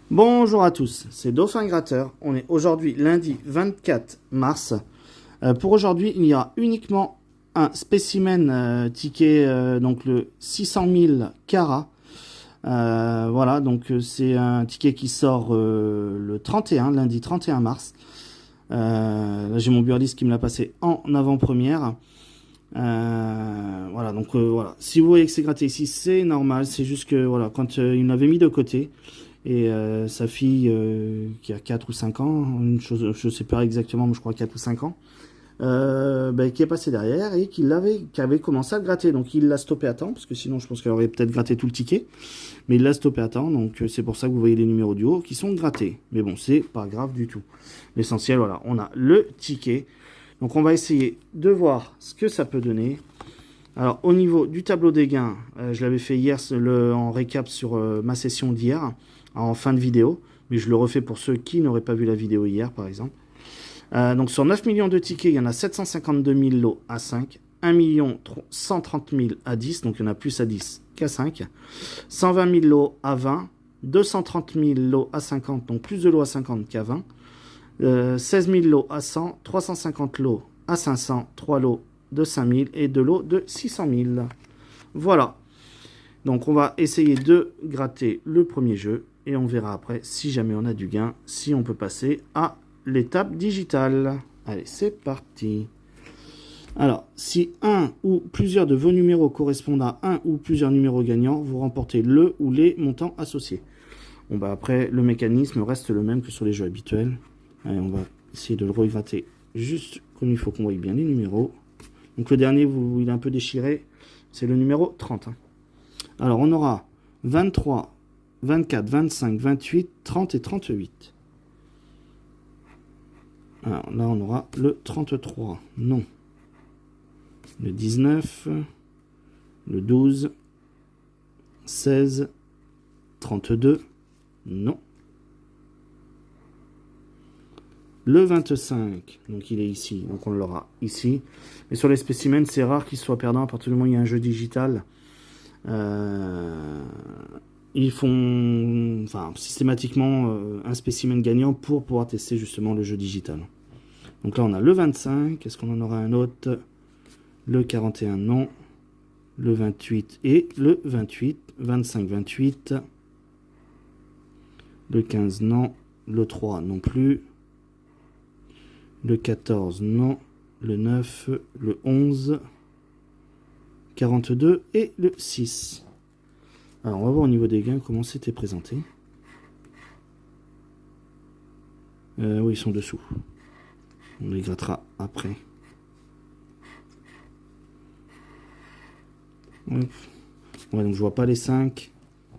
Bonjour à tous, c'est Dauphin Gratteur. On est aujourd'hui lundi 24 mars. Pour aujourd'hui, il y a uniquement un spécimen ticket, donc le 600 000 carats. Voilà, donc c'est un ticket qui sort le 31, lundi 31 mars. Là, j'ai mon buraliste qui me l'a passé en avant-première. Voilà, donc voilà. Si vous voyez que c'est gratté ici, c'est normal. C'est juste que voilà, quand il l'avait mis de côté. Et sa fille, qui a 4 ou 5 ans, une chose, je ne sais pas exactement, mais je crois 4 ou 5 ans, qui est passé derrière et qui avait commencé à le gratter. Donc il l'a stoppé à temps, parce que sinon je pense qu'elle aurait peut-être gratté tout le ticket. Mais il l'a stoppé à temps, donc c'est pour ça que vous voyez les numéros du haut qui sont grattés. Mais bon, c'est pas grave du tout. L'essentiel, voilà, on a le ticket. Donc on va essayer de voir ce que ça peut donner. Alors au niveau du tableau des gains, je l'avais fait hier en récap sur ma session d'hier, en fin de vidéo, mais je le refais pour ceux qui n'auraient pas vu la vidéo hier par exemple. Donc sur 9 millions de tickets, il y en a 752 000 lots à 5, 1 130 000 à 10, donc il y en a plus à 10 qu'à 5, 120 000 lots à 20, 230 000 lots à 50, donc plus de lots à 50 qu'à 20, 16 000 lots à 100, 350 lots à 500, 3 lots de 5 000 et 2 lots de 600 000. Voilà. Donc on va essayer de gratter le premier jeu et on verra après si jamais on a du gain, si on peut passer à l'étape digitale. Allez, c'est parti. Alors, si un ou plusieurs de vos numéros correspondent à un ou plusieurs numéros gagnants, vous remportez le ou les montants associés. Bon bah après, le mécanisme reste le même que sur les jeux habituels. Allez, on va essayer de le regratter juste comme il faut qu'on voie bien les numéros. Donc le dernier, il est un peu déchiré, c'est le numéro 30. Alors on aura 23, 24, 25, 28, 30 et 38. Alors là on aura le 33, non. Le 19, le 12, 16, 32, non. Le 25, donc il est ici, donc on l'aura ici. Mais sur les spécimens, c'est rare qu'il soit perdant à partir du moment où il y a un jeu digital. Ils font systématiquement un spécimen gagnant pour pouvoir tester justement le jeu digital. Donc là on a le 25, est-ce qu'on en aura un autre? Le 41 non, le 28 et le 28, 25, 28, le 15 non, le 3 non plus, le 14 non, le 9, le 11, 42 et le 6. Alors on va voir au niveau des gains comment c'était présenté. Oui, ils sont dessous. On les grattera après. Hop. Ouais, donc je vois pas les 5.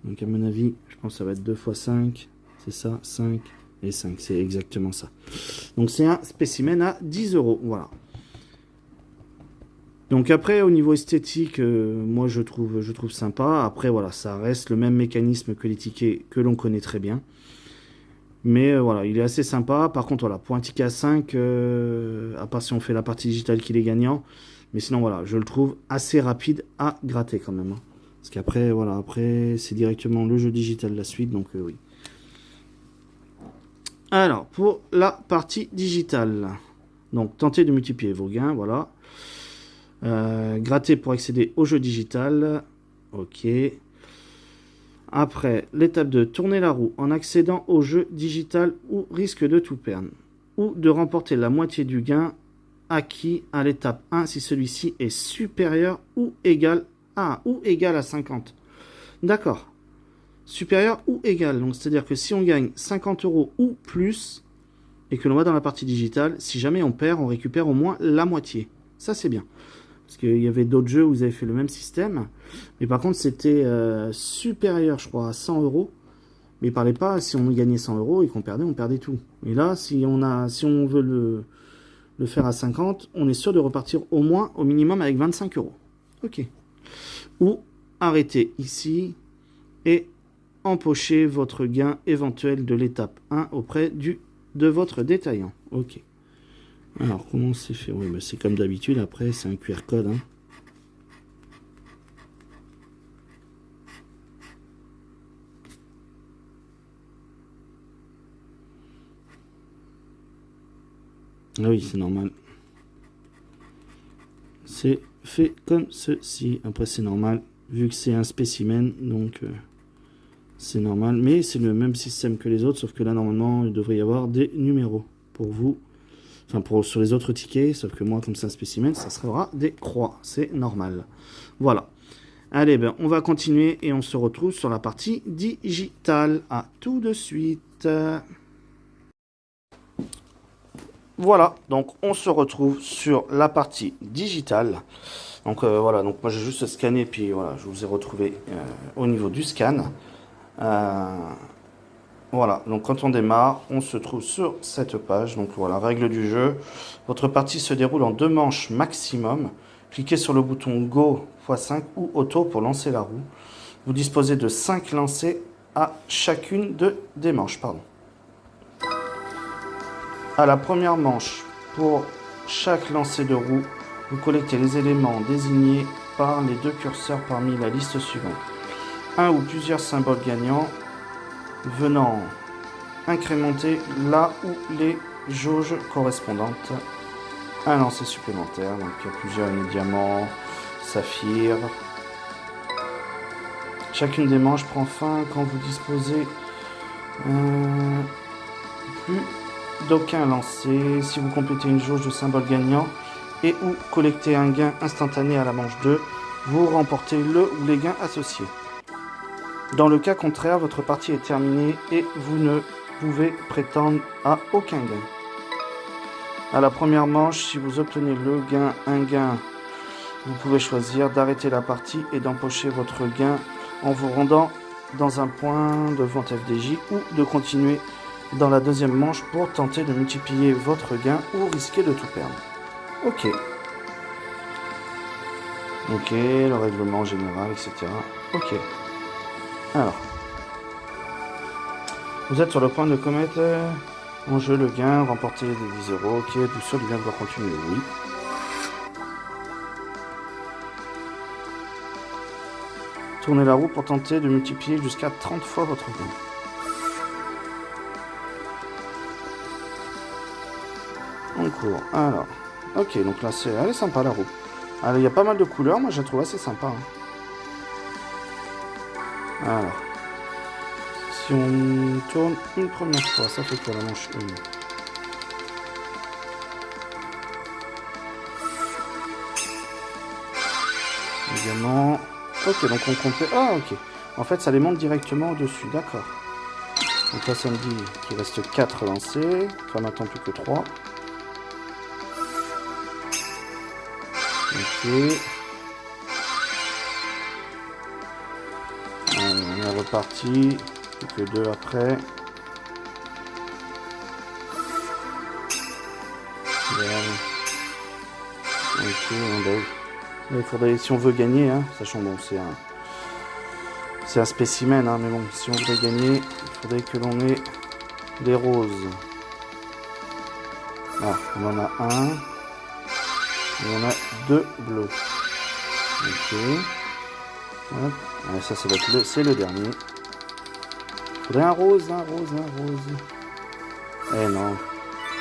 Donc à mon avis, je pense que ça va être 2 fois 5. C'est ça, 5 et 5. C'est exactement ça. Donc c'est un spécimen à 10 €. Voilà. Donc après, au niveau esthétique, moi je trouve sympa. Après, voilà, ça reste le même mécanisme que les tickets que l'on connaît très bien. Mais voilà, il est assez sympa. Par contre, voilà, pour un ticket à 5, à part si on fait la partie digitale qu'il est gagnant. Mais sinon, voilà, je le trouve assez rapide à gratter quand même. Hein. Parce qu'après, voilà, après, c'est directement le jeu digital la suite, donc oui. Alors, pour la partie digitale. Donc, tentez de multiplier vos gains, voilà. Gratter pour accéder au jeu digital. Ok. Après, l'étape de tourner la roue en accédant au jeu digital ou risque de tout perdre. Ou de remporter la moitié du gain acquis à l'étape 1 si celui-ci est supérieur ou égal à 50. D'accord. Supérieur ou égal. Donc c'est-à-dire que si on gagne 50 € ou plus et que l'on va dans la partie digitale, si jamais on perd, on récupère au moins la moitié. Ça c'est bien. Parce qu'il y avait d'autres jeux où vous avez fait le même système. Mais par contre, c'était supérieur, je crois, à 100 €. Mais il ne parlait pas si on gagnait 100 € et qu'on perdait, on perdait tout. Et là, si on veut le faire à 50, on est sûr de repartir au moins, au minimum, avec 25 €. Ok. Ou arrêter ici et empocher votre gain éventuel de l'étape 1 auprès de votre détaillant. Ok. Alors, comment c'est fait? Oui, bah, c'est comme d'habitude, après, c'est un QR code. Hein. Ah oui, c'est normal. C'est fait comme ceci. Après, c'est normal, vu que c'est un spécimen, donc c'est normal. Mais c'est le même système que les autres, sauf que là, normalement, il devrait y avoir des numéros pour vous. Enfin, sur les autres tickets, sauf que moi, comme c'est un spécimen, ça sera des croix. C'est normal. Voilà. Allez, ben, on va continuer et on se retrouve sur la partie digitale. À tout de suite. Voilà, donc on se retrouve sur la partie digitale. Donc voilà, donc moi j'ai juste scanné, puis voilà, je vous ai retrouvé au niveau du scan. Voilà, donc quand on démarre, on se trouve sur cette page. Donc voilà, règle du jeu. Votre partie se déroule en 2 manches maximum. Cliquez sur le bouton Go x5 ou Auto pour lancer la roue. Vous disposez de 5 lancers à chacune des manches. Pardon. À la première manche, pour chaque lancer de roue, vous collectez les éléments désignés par les 2 curseurs parmi la liste suivante. Un ou plusieurs symboles gagnants venant incrémenter là où les jauges correspondantes. Un lancer supplémentaire, donc il y a plusieurs diamants, saphirs. Chacune des manches prend fin quand vous disposez plus d'aucun lancer. Si vous complétez une jauge de symboles gagnants et ou collectez un gain instantané à la manche 2, vous remportez le ou les gains associés. Dans le cas contraire, votre partie est terminée et vous ne pouvez prétendre à aucun gain. À la première manche, si vous obtenez un gain, vous pouvez choisir d'arrêter la partie et d'empocher votre gain en vous rendant dans un point de vente FDJ ou de continuer dans la deuxième manche pour tenter de multiplier votre gain ou risquer de tout perdre. Ok. Ok, le règlement général, etc. Ok. Alors. Vous êtes sur le point de commettre en jeu le gain, remporter des 10 euros. Ok, tout seul, il vient devoir continuer. Oui. Tournez la roue pour tenter de multiplier jusqu'à 30 fois votre gain. On court. Alors. Ok, donc là, elle est sympa la roue. Alors, il y a pas mal de couleurs. Moi, je la trouve assez sympa. Hein. Alors. Si on tourne une première fois, ça fait quoi la manche 1 ? Également. Ok, donc on complète. Ah, ok. En fait, ça les monte directement au-dessus. D'accord. Donc là, ça me dit qu'il reste 4 lancés. Enfin, maintenant, plus que 3. Ok. Allez, on est reparti. Plus que 2 après. Ok, il faudrait, si on veut gagner, hein, sachant bon, c'est un spécimen, hein, mais bon, si on voudrait gagner, il faudrait que l'on ait des roses. Ah, on en a un. Et on a 2 bleus. Ok. Hop. Ah, ça, c'est le dernier. Il faudrait un rose. Eh non.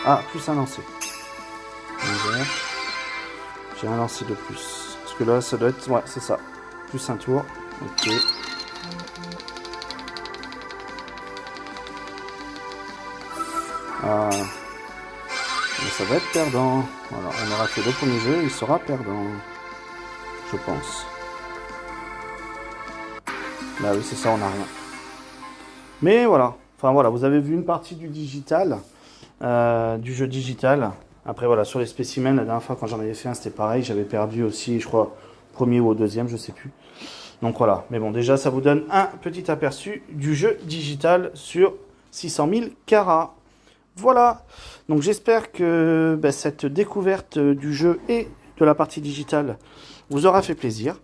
Ah, plus un lancer. J'ai un lancer de plus. Parce que là, ça doit être... Ouais, c'est ça. Plus un tour. Ok. Ah. Mais ça va être perdant. Voilà, on aura fait le premier jeu, il sera perdant. Je pense. Bah oui, c'est ça, on n'a rien. Mais voilà. Enfin voilà, vous avez vu une partie du digital. Du jeu digital. Après voilà, sur les spécimens, la dernière fois quand j'en avais fait un, c'était pareil. J'avais perdu aussi, je crois, premier ou au deuxième, je sais plus. Donc voilà. Mais bon, déjà, ça vous donne un petit aperçu du jeu digital sur 600 000 carats. Voilà, donc j'espère que cette découverte du jeu et de la partie digitale vous aura fait plaisir.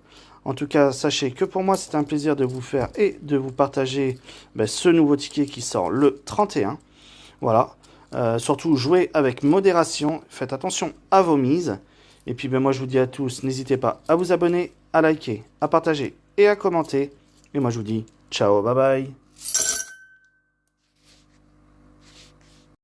En tout cas, sachez que pour moi, c'est un plaisir de vous faire et de vous partager ce nouveau ticket qui sort le 31. Voilà, surtout jouez avec modération, faites attention à vos mises. Et puis moi, je vous dis à tous, n'hésitez pas à vous abonner, à liker, à partager et à commenter. Et moi, je vous dis ciao, bye bye.